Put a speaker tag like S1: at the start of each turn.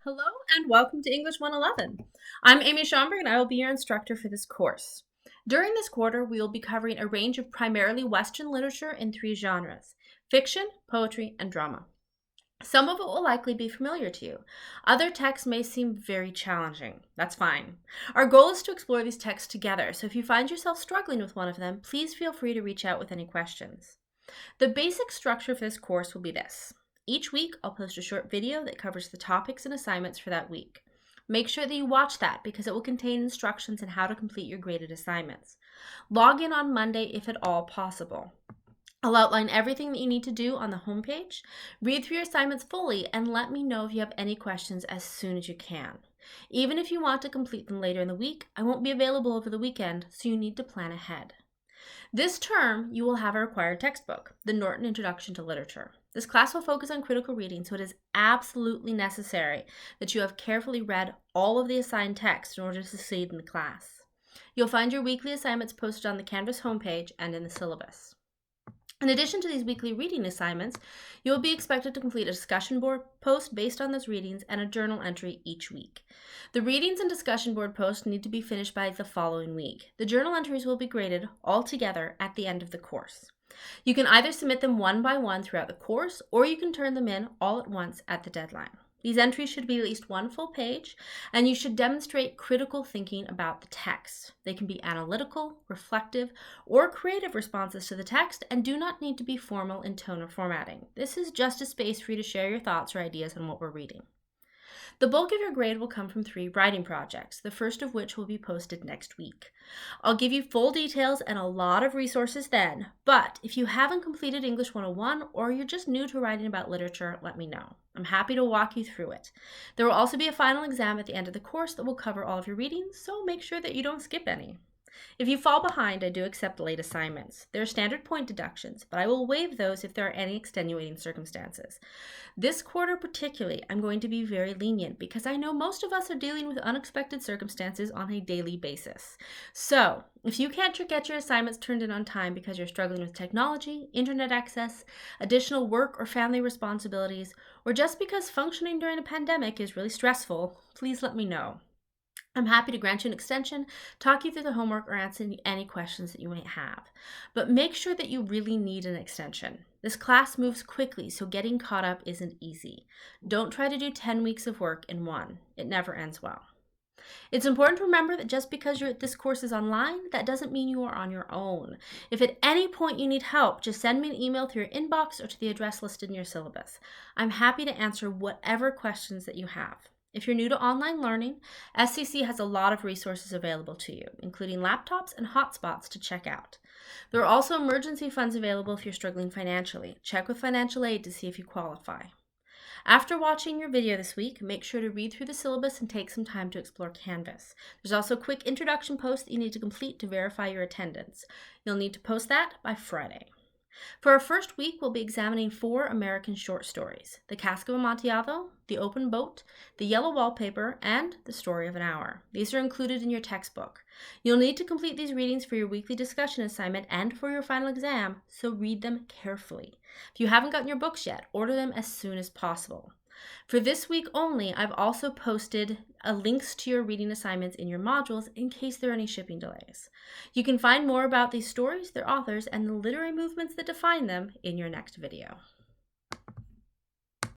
S1: Hello and welcome to English 111. I'm Amy Schomburg and I will be your instructor for this course. During this quarter, we will be covering a range of primarily Western literature in three genres: fiction, poetry, and drama. Some of it will likely be familiar to you. Other texts may seem very challenging. That's fine. Our goal is to explore these texts together, so if you find yourself struggling with one of them, please feel free to reach out with any questions. The basic structure for this course will be this. Each week, I'll post a short video that covers the topics and assignments for that week. Make sure that you watch that because it will contain instructions on how to complete your graded assignments. Log in on Monday if at all possible. I'll outline everything that you need to do on the homepage. Read through your assignments fully and let me know if you have any questions as soon as you can. Even if you want to complete them later in the week, I won't be available over the weekend, so you need to plan ahead. This term, you will have a required textbook, the Norton Introduction to Literature. This class will focus on critical reading, so it is absolutely necessary that you have carefully read all of the assigned text in order to succeed in the class. You'll find your weekly assignments posted on the Canvas homepage and in the syllabus. In addition to these weekly reading assignments, you will be expected to complete a discussion board post based on those readings and a journal entry each week. The readings and discussion board posts need to be finished by the following week. The journal entries will be graded all together at the end of the course. You can either submit them one by one throughout the course, or you can turn them in all at once at the deadline. These entries should be at least one full page, and you should demonstrate critical thinking about the text. They can be analytical, reflective, or creative responses to the text and do not need to be formal in tone or formatting. This is just a space for you to share your thoughts or ideas on what we're reading. The bulk of your grade will come from 3 writing projects, the first of which will be posted next week. I'll give you full details and a lot of resources then, but if you haven't completed English 101 or you're just new to writing about literature, let me know. I'm happy to walk you through it. There will also be a final exam at the end of the course that will cover all of your readings, so make sure that you don't skip any. If you fall behind, I do accept late assignments. There are standard point deductions, but I will waive those if there are any extenuating circumstances. This quarter particularly, I'm going to be very lenient because I know most of us are dealing with unexpected circumstances on a daily basis. So, if you can't get your assignments turned in on time because you're struggling with technology, internet access, additional work or family responsibilities, or just because functioning during a pandemic is really stressful, please let me know. I'm happy to grant you an extension, talk you through the homework, or answer any questions that you might have. But make sure that you really need an extension. This class moves quickly, so getting caught up isn't easy. Don't try to do 10 weeks of work in one. It never ends well. It's important to remember that just because this course is online, that doesn't mean you are on your own. If at any point you need help, just send me an email through your inbox or to the address listed in your syllabus. I'm happy to answer whatever questions that you have. If you're new to online learning, SCC has a lot of resources available to you, including laptops and hotspots to check out. There are also emergency funds available if you're struggling financially. Check with financial aid to see if you qualify. After watching your video this week, make sure to read through the syllabus and take some time to explore Canvas. There's also a quick introduction post that you need to complete to verify your attendance. You'll need to post that by Friday. For our first week, we'll be examining 4 American short stories: The Cask of Amontillado, The Open Boat, The Yellow Wallpaper, and The Story of an Hour. These are included in your textbook. You'll need to complete these readings for your weekly discussion assignment and for your final exam, so read them carefully. If you haven't gotten your books yet, order them as soon as possible. For this week only, I've also posted links to your reading assignments in your modules in case there are any shipping delays. You can find more about these stories, their authors, and the literary movements that define them in your next video.